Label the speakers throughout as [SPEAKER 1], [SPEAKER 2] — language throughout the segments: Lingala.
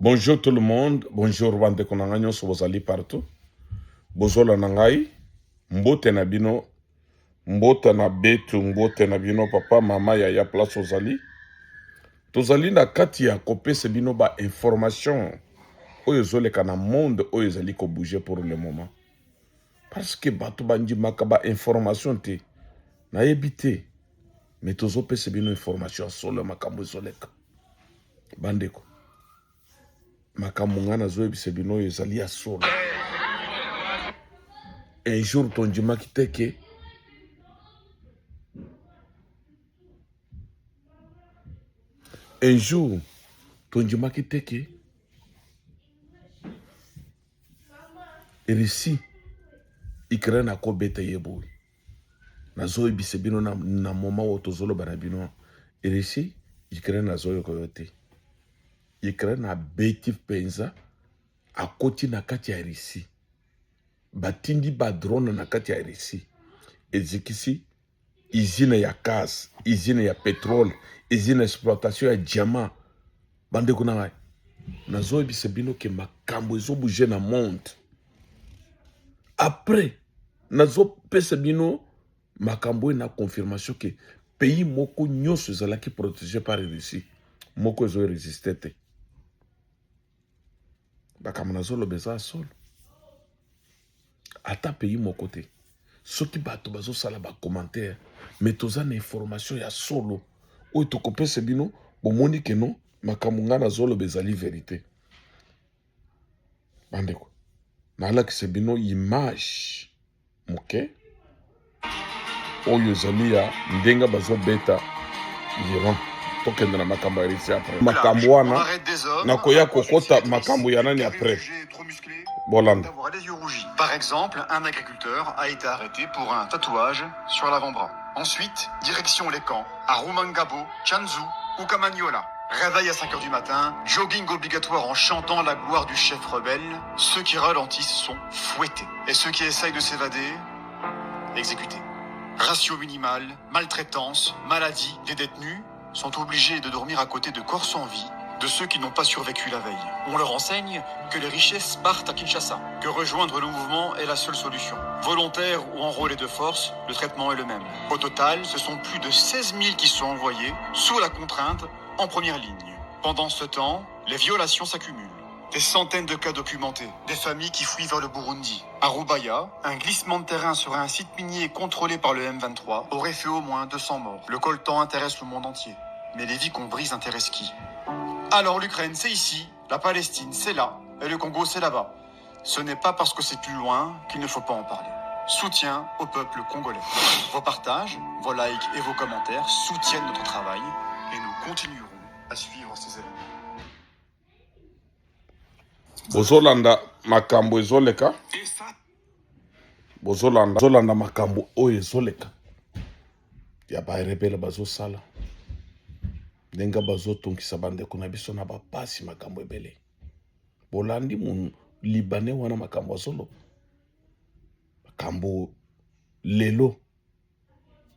[SPEAKER 1] Bonjour tout le monde, bonjour bande konanga so bozali partout. Bozola nangai, mbote na bino, mbote na betu, mbote na bino papa, mama ya place ozali. Tozali na kati ya kopesa bino ba information oyo ezoleka na monde oyo ezali ko bouger pour le moment. Parce que bato bandi makaba information te na yebite. Mais tozopesa bino information solo makambo ezoleka. Bandeko. Makambo ngana zoyebisa bino ezali ya solo. Un jour tondimaki teke un jour tondimaki teke erisi Ukraine akobeta yeboy nazoyebisa bino na moma wo tozoloba na bino erisi Ukraine azoyoka yo te. Ukraine abeti penza akoti na kati ya Russie. Batindi ba drone na kati ya Russie. Ezekisi usine ya gaz, usine ya pétrole, usine exploitation ya diamant. Bande kuna ngai. Nazoyebisa bino ke makambo ezobouger na monde. Après, nazopesa bino makambo na confirmation ke pays moko nyonso ezalaki protégé par Russie. Moko ezo résister te. Makambo nazoloba eza solo. Ata pays moko te. Soki bato bazosala ba commentaire, mais toza na information ya solo. Oyo tokopesa bino bomoni ke non makambo nga nazoloba ezali vérité. Bandeko. Nalakisa bino image moke oyo ezali ya ndenga bazobeta Iran. Tokende na makambo ya Russie après. Makambo wana nakoya kokota makambo ya nani après. Bolanda.
[SPEAKER 2] Par exemple, un agriculteur a été arrêté pour un tatouage sur l'avant-bras. Ensuite, direction les camps, à Rumangabo, Chanzu ou Kamanyola. Réveil à 5h du matin, jogging obligatoire en chantant la gloire du chef rebelle. Ceux qui ralentissent sont fouettés. Et ceux qui essayent de s'évader, exécutés. Ratio minimal, maltraitance, maladie des détenus sont obligés de dormir à côté de corps sans vie de ceux qui n'ont pas survécu la veille. On leur enseigne que les richesses partent à Kinshasa, que rejoindre le mouvement est la seule solution. Volontaires ou enrôlés de force, le traitement est le même. Au total, ce sont plus de 16 000 qui sont envoyés, sous la contrainte, en première ligne. Pendant ce temps, les violations s'accumulent. Des centaines de cas documentés, des familles qui fuient vers le Burundi. À Rubaya, un glissement de terrain sur un site minier contrôlé par le M23 aurait fait au moins 200 morts. Le coltan intéresse le monde entier, mais les vies qu'on brise intéressent qui? Alors l'Ukraine, c'est ici, la Palestine, c'est là, et le Congo, c'est là-bas. Ce n'est pas parce que c'est plus loin qu'il ne faut pas en parler. Soutien au peuple congolais. Vos partages, vos likes et vos commentaires soutiennent notre travail, et nous continuerons à suivre ces événements.
[SPEAKER 1] Bozolanda makambo ezoleka. Bozolanda makambo oyo ezoleka. Ya ba rebele bazosala. Denga bazotongisa bandeko na biso na bapasi makambo ebele. Bolandi mon libanais wana makambo azolo. Makambo lelo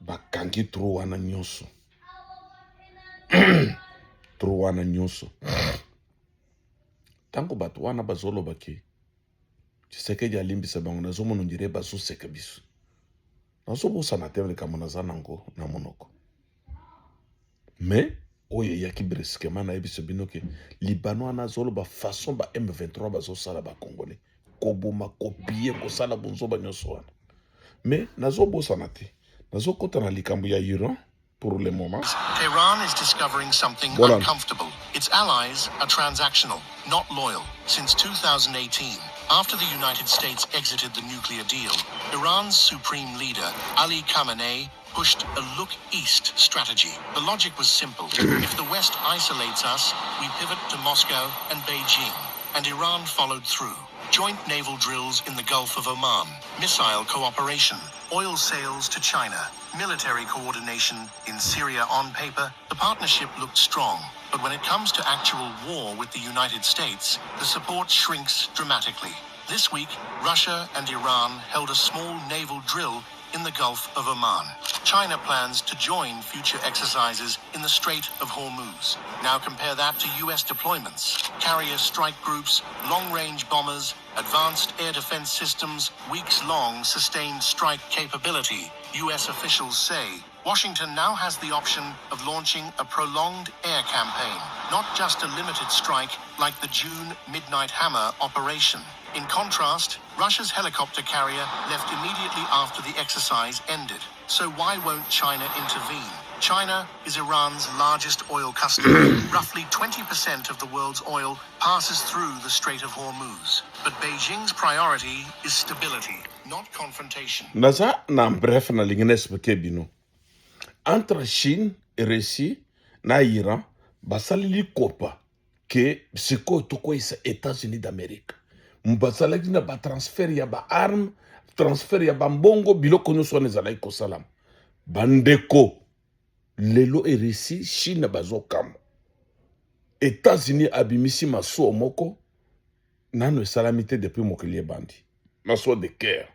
[SPEAKER 1] bakangi tro wana nyonso. Tro wana nyonso. Tango bato wana bazolo bake. Tshisekedi alimbisa bango nazomona ndire bazoseka biso. Nazobosa na tele kama nazanango na monoko. Mais oyo yaki brusquement na yebiso bino ke Libano anazolo ba façon ba M23 bazosala ba congolais koboma kopier kosala bonzo ba nyonso wana. Mais nazobosa na te. Nazokota na likambo ya Iran pour le moment.
[SPEAKER 3] Iran is discovering something uncomfortable. Its allies are transactional, not loyal. Since 2018, after the United States exited the nuclear deal, Iran's supreme leader, Ali Khamenei, pushed a look east strategy. The logic was simple. If the West isolates us, we pivot to Moscow and Beijing. And Iran followed through. Joint naval drills in the Gulf of Oman, missile cooperation, oil sales to China, military coordination in Syria. On paper, the partnership looked strong. But when it comes to actual war with the United States, the support shrinks dramatically. This week, Russia and Iran held a small naval drill in the Gulf of Oman. China plans to join future exercises in the Strait of Hormuz. Now compare that to US deployments. Carrier strike groups, long-range bombers, advanced air defense systems, weeks-long sustained strike capability. US officials say Washington now has the option of launching a prolonged air campaign, not just a limited strike like the June Midnight Hammer operation. In contrast, Russia's helicopter carrier left immediately after the exercise ended. So why won't China intervene? China is Iran's largest oil customer. Roughly 20% of the world's oil passes through the Strait of Hormuz. But Beijing's priority is stability, not confrontation.
[SPEAKER 1] Naza na bref na lingine expliquer bino. Entre Chine et Russie na Iran, basalili kopa ke siko toko isa États-Unis d'Amérique. Mbasalaki na ba transfert ya ba arme, transfert ya ba mbongo biloko nyonso nezalaki kosalam. Bandeko lelo e Russie Chine bazokamo. États-Unis abimisi masuo moko nano esalamite depuis mokili bandi. Masuo de guerre.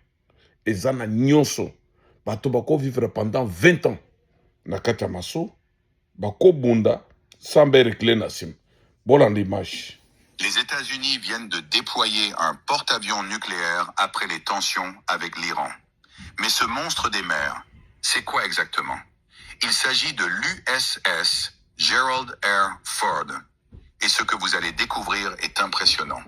[SPEAKER 1] Ezana nyonso bato bako vivre pendant 20 ans na kati ya maso bako bunda sans berikle na sim. Bolandi image.
[SPEAKER 2] Les États-Unis viennent de déployer un porte-avions nucléaire après les tensions avec l'Iran. Mais ce monstre des mers, c'est quoi exactement? Il s'agit de l'USS Gerald R. Ford. Et ce que vous allez découvrir est impressionnant.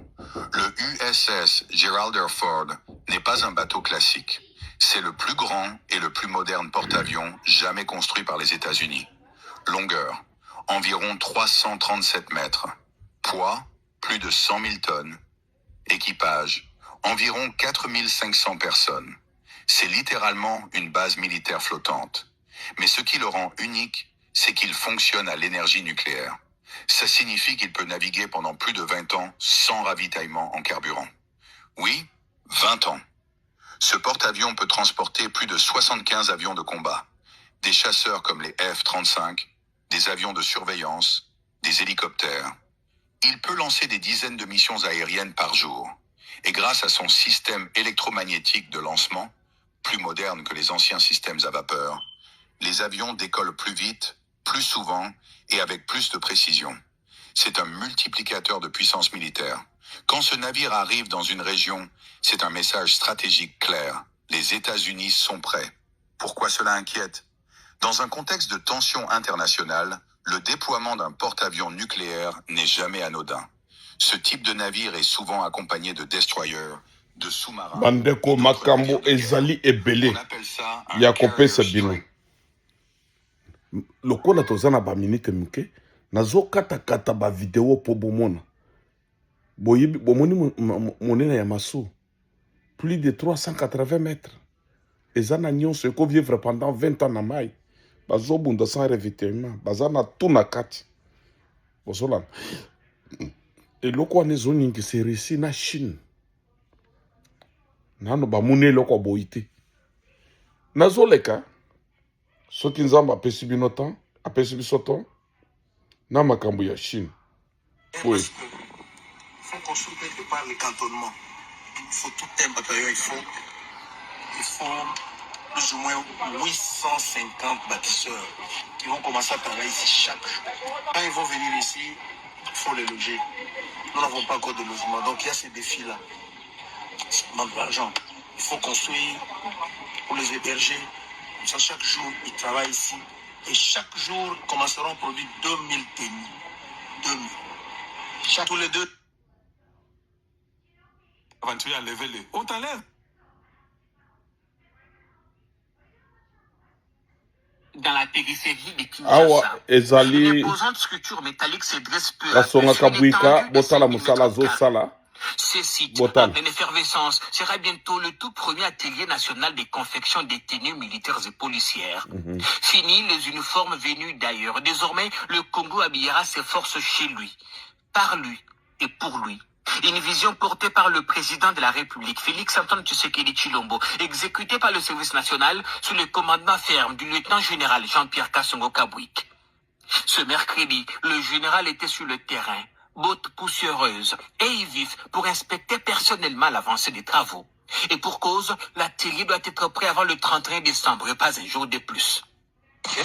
[SPEAKER 2] Le USS Gerald R. Ford n'est pas un bateau classique. C'est le plus grand et le plus moderne porte-avions jamais construit par les États-Unis. Longueur, environ 337 mètres. Poids, plus de 100 000 tonnes. Équipage, environ 4500 personnes. C'est littéralement une base militaire flottante. Mais ce qui le rend unique, c'est qu'il fonctionne à l'énergie nucléaire. Ça signifie qu'il peut naviguer pendant plus de 20 ans sans ravitaillement en carburant. Oui, 20 ans. Ce porte-avions peut transporter plus de 75 avions de combat, des chasseurs comme les F-35, des avions de surveillance, des hélicoptères. Il peut lancer des dizaines de missions aériennes par jour. Et grâce à son système électromagnétique de lancement, plus moderne que les anciens systèmes à vapeur, les avions décollent plus vite, plus souvent et avec plus de précision. C'est un multiplicateur de puissance militaire. Quand ce navire arrive dans une région, c'est un message stratégique clair. Les États-Unis sont prêts. Pourquoi cela inquiète? Dans un contexte de tension internationale, le déploiement d'un porte-avions nucléaire n'est jamais anodin. Ce type de navire est souvent accompagné de destroyers, de sous-marins.
[SPEAKER 1] Bandeko makambo ezali ebele.
[SPEAKER 2] On appelle ça un
[SPEAKER 1] ya
[SPEAKER 2] carrier
[SPEAKER 1] kopesa bino.
[SPEAKER 2] strike.
[SPEAKER 1] Lokola tozana ba minute mike, nazo kata ba vidéo po bomona. Boyebi bomoni monena ya maso. Plus de 380 mètres. Ezana nyonso eko vivre pendant 20 ans na mai. Bazo bunda sans revêtement, bazana tout na kati. Bosola. Et loko anezo ningi se Russie na Chine. Nano ba mune loko boite. Nazo leka. Soki nzamba apesi bino temps, apesi biso temps, na makambo ya Chine. Oui.
[SPEAKER 4] Il faut construire quelque part les cantonnements. Il faut tout un bataillon, il faut plus ou moins 850 bâtisseurs qui vont commencer à travailler ici chaque jour. Quand ils vont venir ici, il faut les loger. Nous n'avons pas encore de logement, donc il y a ces défis-là. Ça demande de l'argent. Il faut construire pour les héberger. Comme ça, chaque jour, ils travaillent ici. Et chaque jour, ils commenceront à produire 2000 tenues. 2000. Tous les deux.
[SPEAKER 5] Aventurier à lever les haut à l'air.
[SPEAKER 6] Dans la périphérie de
[SPEAKER 1] Awa
[SPEAKER 6] Kinshasa,
[SPEAKER 1] ezali
[SPEAKER 6] une imposante structure métallique se dresse peu à peu
[SPEAKER 1] kasonga
[SPEAKER 6] sur une
[SPEAKER 1] kabuika
[SPEAKER 6] étendue de
[SPEAKER 1] botala
[SPEAKER 6] 5
[SPEAKER 1] musala
[SPEAKER 6] km².
[SPEAKER 1] zo sala.
[SPEAKER 6] Ce site,
[SPEAKER 1] Botan.
[SPEAKER 6] en pleine effervescence, sera bientôt le tout premier atelier national de confection des tenues militaires et policières. Fini les uniformes venus d'ailleurs. Désormais, le Congo habillera ses forces chez lui, par lui et pour lui. Une vision portée par le président de la République, Félix-Antoine Tshisekedi Tshilombo, exécutée par le service national sous le commandement ferme du lieutenant-général Jean-Pierre Kassongo Kabwik. Ce mercredi, le général était sur le terrain, bottes poussiéreuses et vif pour inspecter personnellement l'avancée des travaux. Et pour cause, l'atelier doit être prêt avant le 31 décembre, et pas un jour de plus.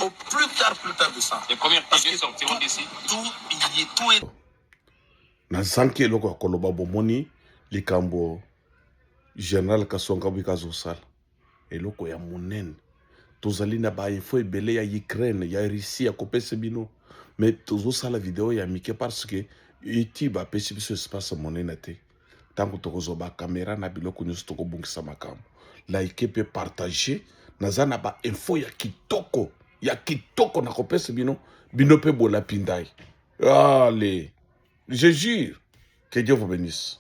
[SPEAKER 4] Au plus tard de ça.
[SPEAKER 6] Les premières
[SPEAKER 4] Parce
[SPEAKER 6] pièces
[SPEAKER 4] que
[SPEAKER 6] sortiront d'ici.
[SPEAKER 4] tout est
[SPEAKER 1] Nazanki eloko ya koloba bomoni likambo général Kasonga Bikazosala. Eloko ya monene. Tozali na ba info ebele ya Ukraine, ya Russie, ya kopesa bino. Mais tozosala vidéo ya mike parce que YouTube apesi biso espace monene te. Tango tokozwa ba caméra na biloko nyonso tokobungisa makambo. Like pe partager naza na ba info ya kitoko na kopesa bino pe bola pindai. Allez, je jure que Dieu vous bénisse.